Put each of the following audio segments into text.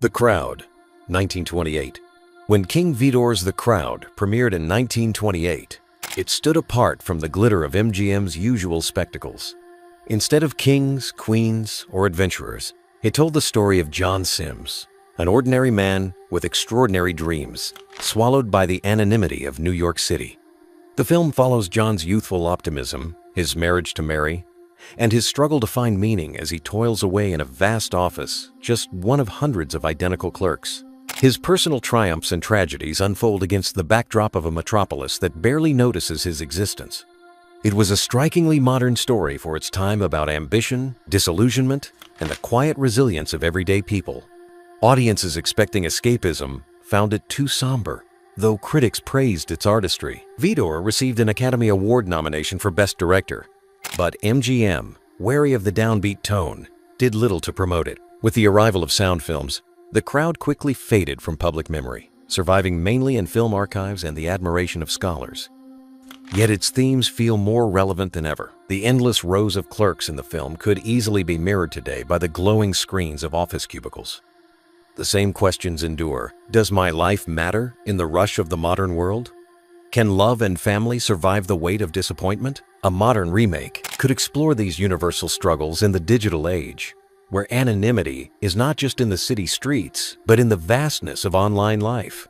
The Crowd, 1928. When King Vidor's The Crowd premiered in 1928, it stood apart from the glitter of MGM's usual spectacles. Instead of kings, queens, or adventurers, it told the story of John Sims, an ordinary man with extraordinary dreams, swallowed by the anonymity of New York City. The film follows John's youthful optimism, his marriage to Mary, and his struggle to find meaning as he toils away in a vast office, just one of hundreds of identical clerks. His personal triumphs and tragedies unfold against the backdrop of a metropolis that barely notices his existence. It was a strikingly modern story for its time about ambition, disillusionment, and the quiet resilience of everyday people. Audiences expecting escapism found it too somber, though critics praised its artistry. Vidor received an Academy Award nomination for Best Director, but MGM, wary of the downbeat tone, did little to promote it. With the arrival of sound films, The Crowd quickly faded from public memory, surviving mainly in film archives and the admiration of scholars. Yet its themes feel more relevant than ever. The endless rows of clerks in the film could easily be mirrored today by the glowing screens of office cubicles. The same questions endure. Does my life matter in the rush of the modern world? Can love and family survive the weight of disappointment? A modern remake could explore these universal struggles in the digital age, where anonymity is not just in the city streets, but in the vastness of online life.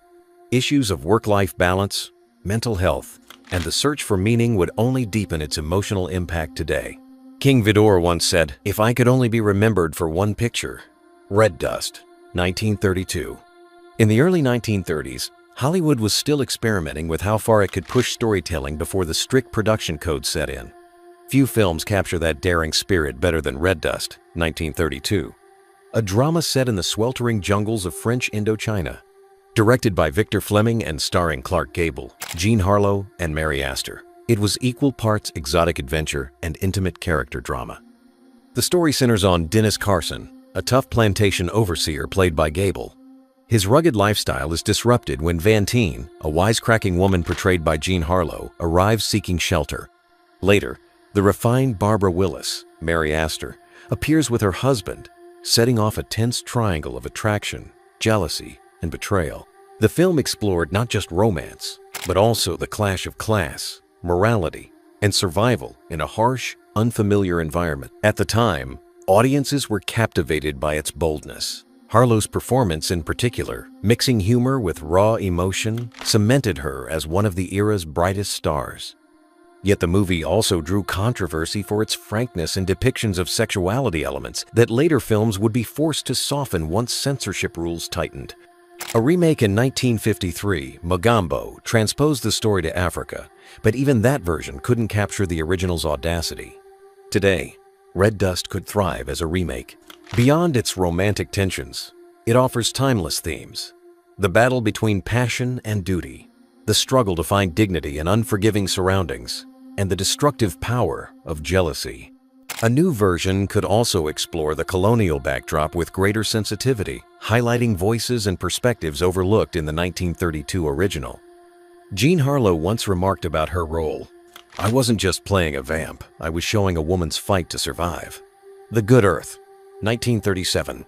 Issues of work-life balance, mental health, and the search for meaning would only deepen its emotional impact today. King Vidor once said, "If I could only be remembered for one picture." Red Dust, 1932. In the early 1930s, Hollywood was still experimenting with how far it could push storytelling before the strict production code set in. Few films capture that daring spirit better than Red Dust, 1932, a drama set in the sweltering jungles of French Indochina. Directed by Victor Fleming and starring Clark Gable, Jean Harlow, and Mary Astor, it was equal parts exotic adventure and intimate character drama. The story centers on Dennis Carson, a tough plantation overseer played by Gable. His rugged lifestyle is disrupted when Vantine, a wisecracking woman portrayed by Jean Harlow, arrives seeking shelter. Later, the refined Barbara Willis, Mary Astor, appears with her husband, setting off a tense triangle of attraction, jealousy, and betrayal. The film explored not just romance, but also the clash of class, morality, and survival in a harsh, unfamiliar environment. At the time, audiences were captivated by its boldness. Harlow's performance in particular, mixing humor with raw emotion, cemented her as one of the era's brightest stars. Yet the movie also drew controversy for its frankness and depictions of sexuality elements that later films would be forced to soften once censorship rules tightened. A remake in 1953, Mogambo, transposed the story to Africa, but even that version couldn't capture the original's audacity. Today, Red Dust could thrive as a remake. Beyond its romantic tensions, it offers timeless themes. The battle between passion and duty, the struggle to find dignity in unforgiving surroundings, and the destructive power of jealousy. A new version could also explore the colonial backdrop with greater sensitivity, highlighting voices and perspectives overlooked in the 1932 original. Jean Harlow once remarked about her role, "I wasn't just playing a vamp, I was showing a woman's fight to survive." The Good Earth, 1937.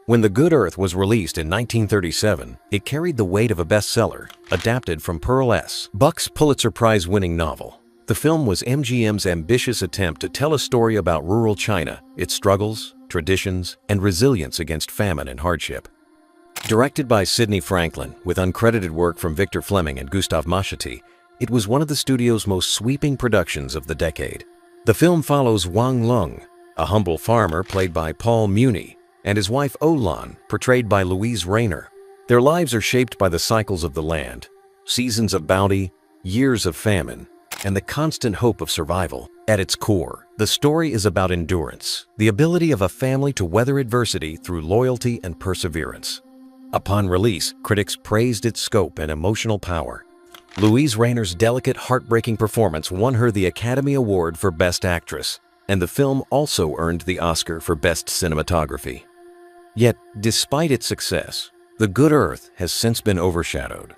When The Good Earth was released in 1937, it carried the weight of a bestseller, adapted from Pearl S. Buck's Pulitzer Prize-winning novel. The film was MGM's ambitious attempt to tell a story about rural China, its struggles, traditions, and resilience against famine and hardship. Directed by Sidney Franklin, with uncredited work from Victor Fleming and Gustave Machety, it was one of the studio's most sweeping productions of the decade. The film follows Wang Lung, a humble farmer played by Paul Muni, and his wife Olan, portrayed by Louise Rayner. Their lives are shaped by the cycles of the land, seasons of bounty, years of famine, and the constant hope of survival. At its core, the story is about endurance, the ability of a family to weather adversity through loyalty and perseverance. Upon release, critics praised its scope and emotional power. Louise Rayner's delicate, heartbreaking performance won her the Academy Award for Best Actress, and the film also earned the Oscar for Best Cinematography. Yet, despite its success, The Good Earth has since been overshadowed.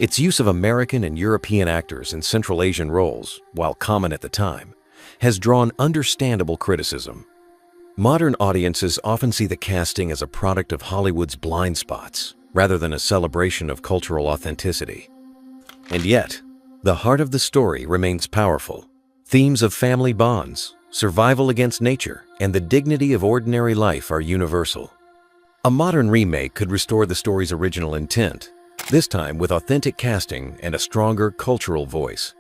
Its use of American and European actors in Central Asian roles, while common at the time, has drawn understandable criticism. Modern audiences often see the casting as a product of Hollywood's blind spots, rather than a celebration of cultural authenticity. And yet, the heart of the story remains powerful. Themes of family bonds, survival against nature, and the dignity of ordinary life are universal. A modern remake could restore the story's original intent, this time with authentic casting and a stronger cultural voice.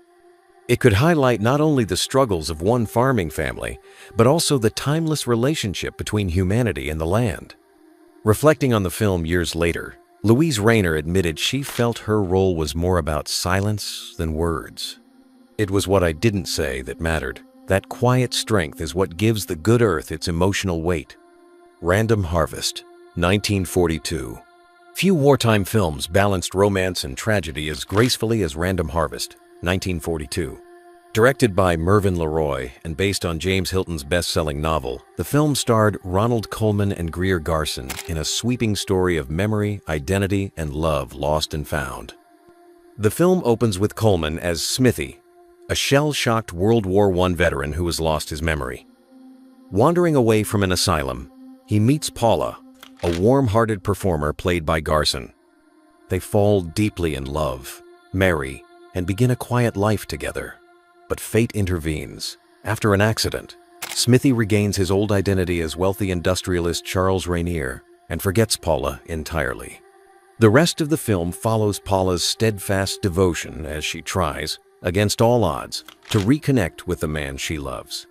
It could highlight not only the struggles of one farming family, but also the timeless relationship between humanity and the land. Reflecting on the film years later, Louise Rayner admitted she felt her role was more about silence than words. "It was what I didn't say that mattered. That quiet strength is what gives the good earth its emotional weight." Random Harvest, 1942. Few wartime films balanced romance and tragedy as gracefully as Random Harvest, 1942. Directed by Mervyn LeRoy and based on James Hilton's best-selling novel, the film starred Ronald Colman and Greer Garson in a sweeping story of memory, identity, and love lost and found. The film opens with Colman as Smithy, a shell-shocked World War I veteran who has lost his memory. Wandering away from an asylum, he meets Paula, a warm-hearted performer played by Garson. They fall deeply in love, marry, and begin a quiet life together. But fate intervenes. After an accident, Smithy regains his old identity as wealthy industrialist Charles Rainier and forgets Paula entirely. The rest of the film follows Paula's steadfast devotion as she tries, against all odds, to reconnect with the man she loves.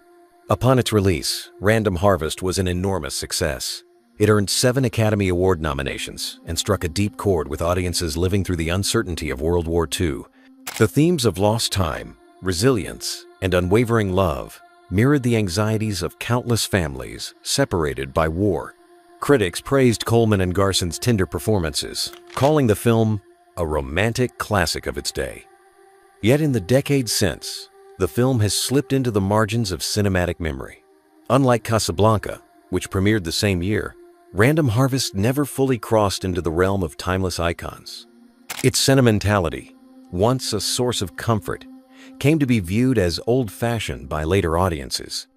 Upon its release, Random Harvest was an enormous success. It earned 7 Academy Award nominations and struck a deep chord with audiences living through the uncertainty of World War II. The themes of lost time, resilience, and unwavering love mirrored the anxieties of countless families separated by war. Critics praised Colman and Garson's tender performances, calling the film a romantic classic of its day. Yet in the decades since, the film has slipped into the margins of cinematic memory. Unlike Casablanca, which premiered the same year, Random Harvest never fully crossed into the realm of timeless icons. Its sentimentality, once a source of comfort, came to be viewed as old-fashioned by later audiences.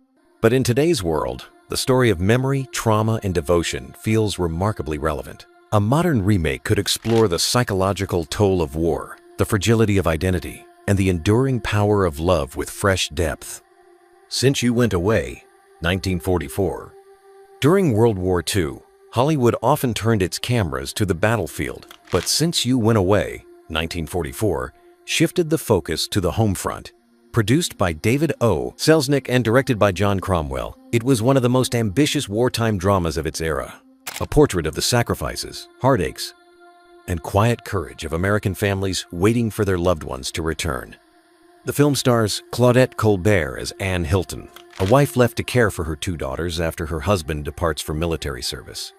But in today's world, the story of memory, trauma, and devotion feels remarkably relevant. A modern remake could explore the psychological toll of war, the fragility of identity, and the enduring power of love with fresh depth. Since You Went Away, 1944. During World War II, Hollywood often turned its cameras to the battlefield, but Since You Went Away, 1944, shifted the focus to the home front. Produced by David O. Selznick and directed by John Cromwell, it was one of the most ambitious wartime dramas of its era. A portrait of the sacrifices, heartaches, and quiet courage of American families waiting for their loved ones to return. The film stars Claudette Colbert as Anne Hilton, a wife left to care for her 2 daughters after her husband departs for military service.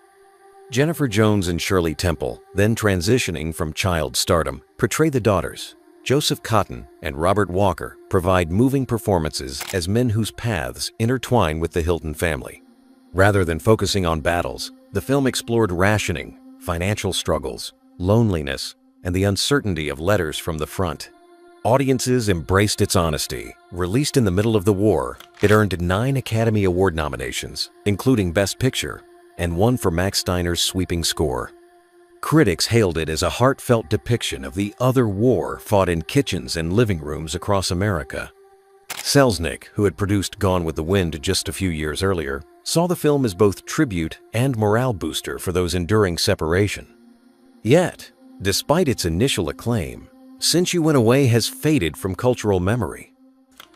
Jennifer Jones and Shirley Temple, then transitioning from child stardom, portray the daughters. Joseph Cotton and Robert Walker provide moving performances as men whose paths intertwine with the Hilton family. Rather than focusing on battles, the film explored rationing, financial struggles, loneliness, and the uncertainty of letters from the front. Audiences embraced its honesty. Released in the middle of the war, it earned 9 Academy Award nominations, including Best Picture, and 1 for Max Steiner's sweeping score. Critics hailed it as a heartfelt depiction of the other war fought in kitchens and living rooms across America. Selznick, who had produced Gone with the Wind just a few years earlier, saw the film as both tribute and morale booster for those enduring separation. Yet, despite its initial acclaim, Since You Went Away has faded from cultural memory.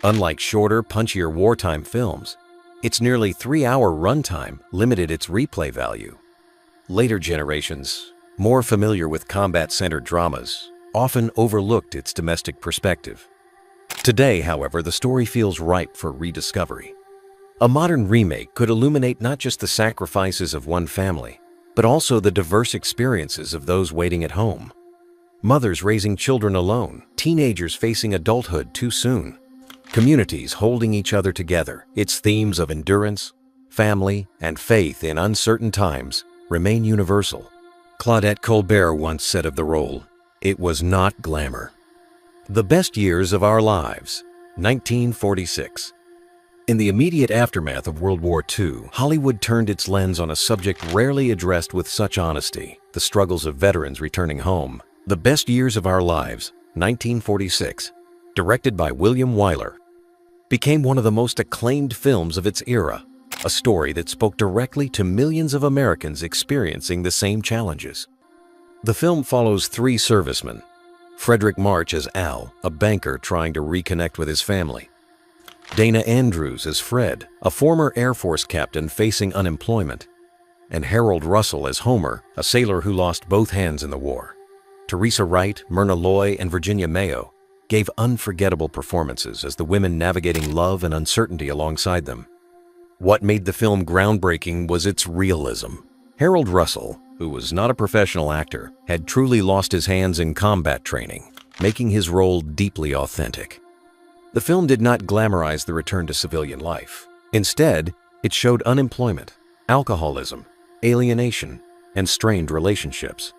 Unlike shorter, punchier wartime films, its nearly 3-hour runtime limited its replay value. Later generations, more familiar with combat-centered dramas, often overlooked its domestic perspective. Today, however, the story feels ripe for rediscovery. A modern remake could illuminate not just the sacrifices of one family, but also the diverse experiences of those waiting at home. Mothers raising children alone, teenagers facing adulthood too soon, communities holding each other together. Its themes of endurance, family, and faith in uncertain times remain universal. Claudette Colbert once said of the role, "It was not glamour." The Best Years of Our Lives, 1946. In the immediate aftermath of World War II, Hollywood turned its lens on a subject rarely addressed with such honesty: the struggles of veterans returning home. The Best Years of Our Lives, 1946, directed by William Wyler, became one of the most acclaimed films of its era, a story that spoke directly to millions of Americans experiencing the same challenges. The film follows three servicemen: Frederick March as Al, a banker trying to reconnect with his family; Dana Andrews as Fred, a former Air Force captain facing unemployment; and Harold Russell as Homer, a sailor who lost both hands in the war. Teresa Wright, Myrna Loy, and Virginia Mayo gave unforgettable performances as the women navigating love and uncertainty alongside them. What made the film groundbreaking was its realism. Harold Russell, who was not a professional actor, had truly lost his hands in combat training, making his role deeply authentic. The film did not glamorize the return to civilian life. Instead, it showed unemployment, alcoholism, alienation, and strained relationships.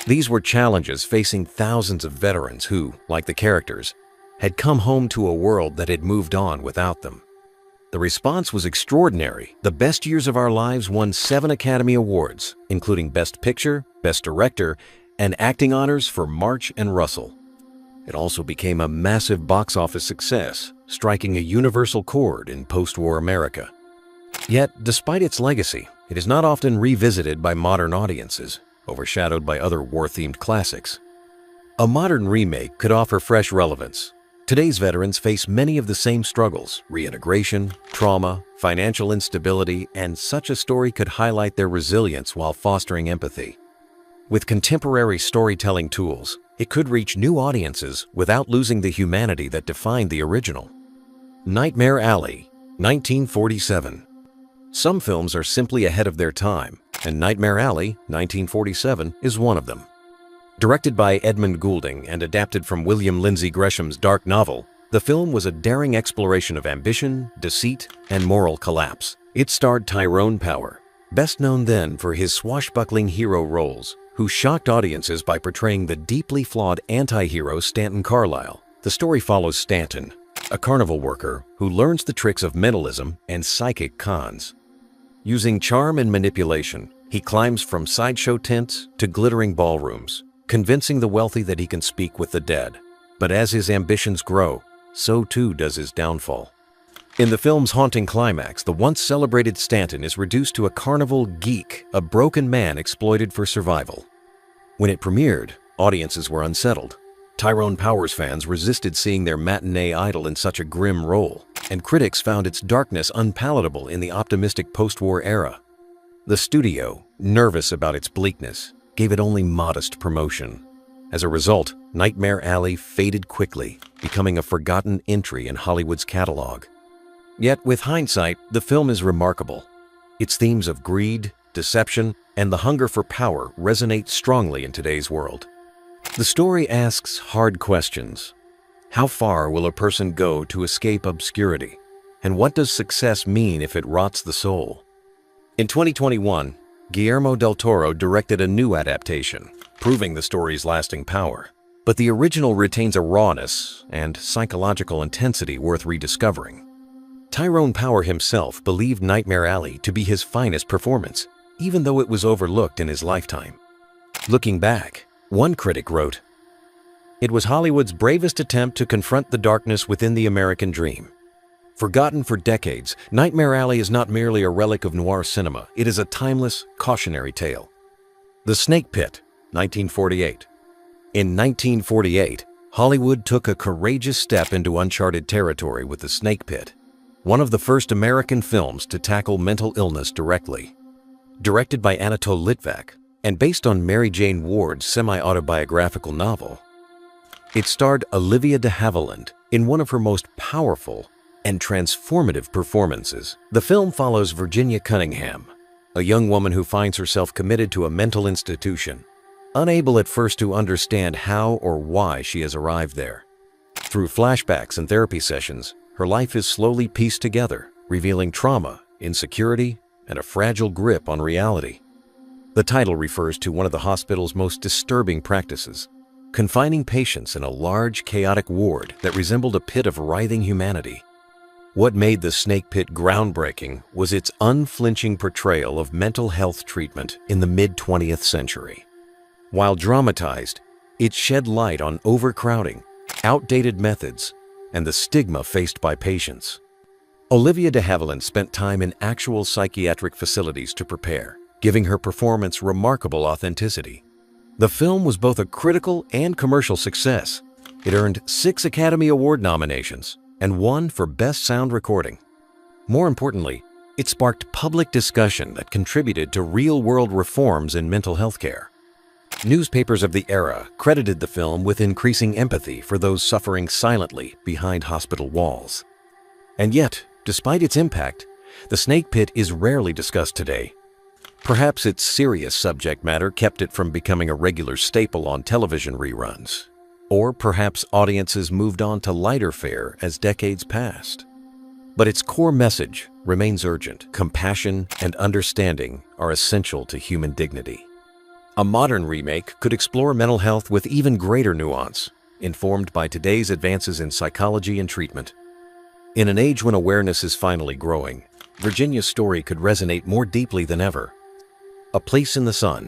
These were challenges facing thousands of veterans who, like the characters, had come home to a world that had moved on without them. The response was extraordinary. The Best Years of Our Lives won 7 Academy Awards, including Best Picture, Best Director, and acting honors for March and Russell. It also became a massive box office success, striking a universal chord in post-war America. Yet, despite its legacy, it is not often revisited by modern audiences, overshadowed by other war-themed classics. A modern remake could offer fresh relevance. Today's veterans face many of the same struggles: reintegration, trauma, financial instability, and such a story could highlight their resilience while fostering empathy. With contemporary storytelling tools, it could reach new audiences without losing the humanity that defined the original. Nightmare Alley, 1947. Some films are simply ahead of their time, and Nightmare Alley, 1947, is one of them. Directed by Edmund Goulding and adapted from William Lindsay Gresham's dark novel, the film was a daring exploration of ambition, deceit, and moral collapse. It starred Tyrone Power, best known then for his swashbuckling hero roles, who shocked audiences by portraying the deeply flawed anti-hero Stanton Carlyle. The story follows Stanton, a carnival worker who learns the tricks of mentalism and psychic cons. Using charm and manipulation, he climbs from sideshow tents to glittering ballrooms, convincing the wealthy that he can speak with the dead. But as his ambitions grow, so too does his downfall. In the film's haunting climax, the once celebrated Stanton is reduced to a carnival geek, a broken man exploited for survival. When it premiered, audiences were unsettled. Tyrone Power's fans resisted seeing their matinee idol in such a grim role, and critics found its darkness unpalatable in the optimistic post-war era. The studio, nervous about its bleakness, gave it only modest promotion. As a result, Nightmare Alley faded quickly, becoming a forgotten entry in Hollywood's catalog. Yet, with hindsight, the film is remarkable. Its themes of greed, deception, and the hunger for power resonate strongly in today's world. The story asks hard questions. How far will a person go to escape obscurity? And what does success mean if it rots the soul? In 2021, Guillermo del Toro directed a new adaptation, proving the story's lasting power. But the original retains a rawness and psychological intensity worth rediscovering. Tyrone Power himself believed Nightmare Alley to be his finest performance, even though it was overlooked in his lifetime. Looking back, one critic wrote, "It was Hollywood's bravest attempt to confront the darkness within the American dream. Forgotten for decades, Nightmare Alley is not merely a relic of noir cinema, it is a timeless, cautionary tale." The Snake Pit, 1948. In 1948, Hollywood took a courageous step into uncharted territory with The Snake Pit, one of the first American films to tackle mental illness directly. Directed by Anatole Litvak and based on Mary Jane Ward's semi-autobiographical novel, it starred Olivia de Havilland in one of her most powerful and transformative performances. The film follows Virginia Cunningham, a young woman who finds herself committed to a mental institution, unable at first to understand how or why she has arrived there. Through flashbacks and therapy sessions, her life is slowly pieced together, revealing trauma, insecurity, and a fragile grip on reality. The title refers to one of the hospital's most disturbing practices, confining patients in a large, chaotic ward that resembled a pit of writhing humanity. What made The Snake Pit groundbreaking was its unflinching portrayal of mental health treatment in the mid-20th century. While dramatized, it shed light on overcrowding, outdated methods, and the stigma faced by patients. Olivia de Havilland spent time in actual psychiatric facilities to prepare, giving her performance remarkable authenticity. The film was both a critical and commercial success. It earned 6 Academy Award nominations and 1 for Best Sound Recording. More importantly, it sparked public discussion that contributed to real-world reforms in mental health care. Newspapers of the era credited the film with increasing empathy for those suffering silently behind hospital walls. And yet, despite its impact, The Snake Pit is rarely discussed today. Perhaps its serious subject matter kept it from becoming a regular staple on television reruns. Or perhaps audiences moved on to lighter fare as decades passed. But its core message remains urgent. Compassion and understanding are essential to human dignity. A modern remake could explore mental health with even greater nuance, informed by today's advances in psychology and treatment. In an age when awareness is finally growing, Virginia's story could resonate more deeply than ever. A Place in the Sun,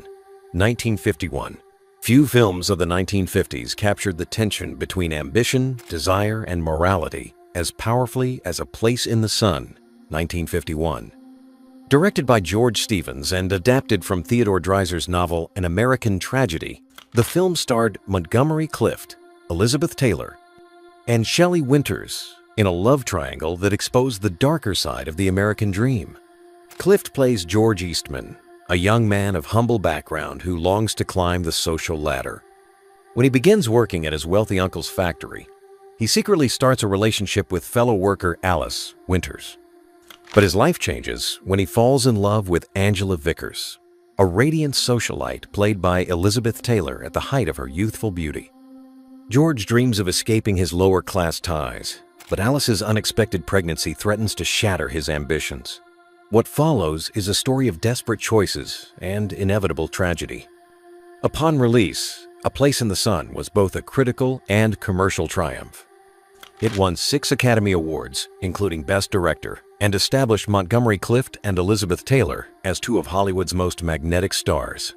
1951. Few films of the 1950s captured the tension between ambition, desire, and morality as powerfully as A Place in the Sun, 1951. Directed by George Stevens and adapted from Theodore Dreiser's novel An American Tragedy, the film starred Montgomery Clift, Elizabeth Taylor, and Shelley Winters in a love triangle that exposed the darker side of the American dream. Clift plays George Eastman, a young man of humble background who longs to climb the social ladder. When he begins working at his wealthy uncle's factory, he secretly starts a relationship with fellow worker Alice Winters. But his life changes when he falls in love with Angela Vickers, a radiant socialite played by Elizabeth Taylor at the height of her youthful beauty. George dreams of escaping his lower-class ties, but Alice's unexpected pregnancy threatens to shatter his ambitions. What follows is a story of desperate choices and inevitable tragedy. Upon release, A Place in the Sun was both a critical and commercial triumph. It won 6 Academy Awards, including Best Director, and established Montgomery Clift and Elizabeth Taylor as 2 of Hollywood's most magnetic stars.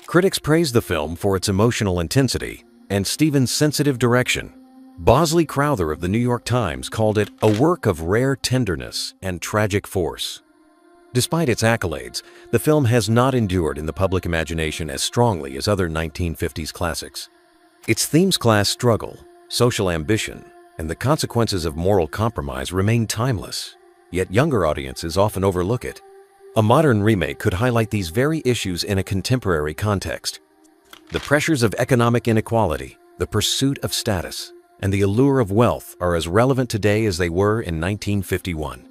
Critics praised the film for its emotional intensity and Stevens' sensitive direction. Bosley Crowther of the New York Times called it a work of rare tenderness and tragic force. Despite its accolades, the film has not endured in the public imagination as strongly as other 1950s classics. Its themes class struggle, social ambition, and the consequences of moral compromise remain timeless, yet younger audiences often overlook it. A modern remake could highlight these very issues in a contemporary context. The pressures of economic inequality, the pursuit of status, and the allure of wealth are as relevant today as they were in 1951.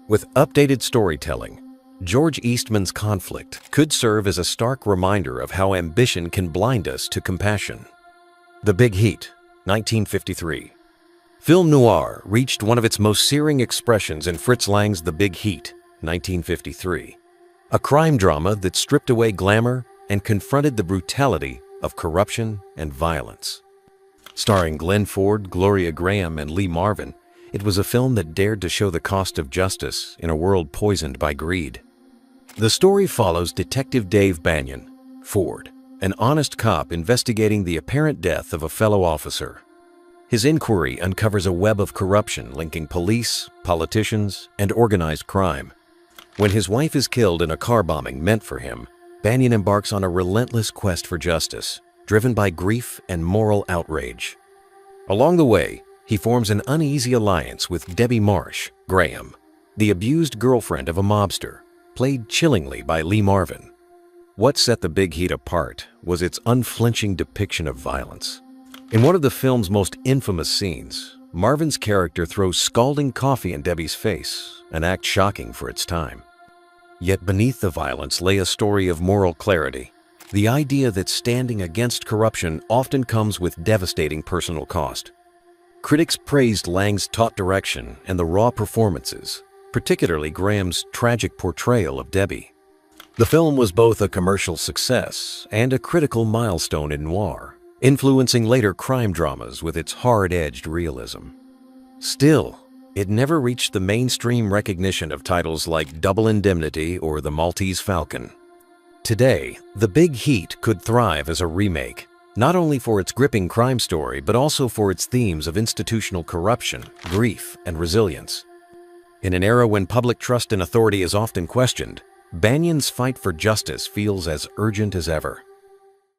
With updated storytelling, George Eastman's conflict could serve as a stark reminder of how ambition can blind us to compassion. The Big Heat, 1953. Film noir reached one of its most searing expressions in Fritz Lang's The Big Heat, 1953. A crime drama that stripped away glamour and confronted the brutality of corruption and violence. Starring Glenn Ford, Gloria Graham, and Lee Marvin, it was a film that dared to show the cost of justice in a world poisoned by greed. The story follows Detective Dave Banyan, Ford, an honest cop investigating the apparent death of a fellow officer. His inquiry uncovers a web of corruption linking police, politicians, and organized crime. When his wife is killed in a car bombing meant for him, Banyan embarks on a relentless quest for justice, driven by grief and moral outrage. Along the way, he forms an uneasy alliance with Debbie Marsh, Graham, the abused girlfriend of a mobster, played chillingly by Lee Marvin. What set The Big Heat apart was its unflinching depiction of violence. In one of the film's most infamous scenes, Marvin's character throws scalding coffee in Debbie's face, an act shocking for its time. Yet beneath the violence lay a story of moral clarity, the idea that standing against corruption often comes with devastating personal cost. Critics praised Lang's taut direction and the raw performances, particularly Graham's tragic portrayal of Debbie. The film was both a commercial success and a critical milestone in noir, influencing later crime dramas with its hard-edged realism. Still, It never reached the mainstream recognition of titles like Double Indemnity or The Maltese Falcon. Today, The Big Heat could thrive as a remake, not only for its gripping crime story, but also for its themes of institutional corruption, grief, and resilience. In an era when public trust in authority is often questioned, Banyan's fight for justice feels as urgent as ever.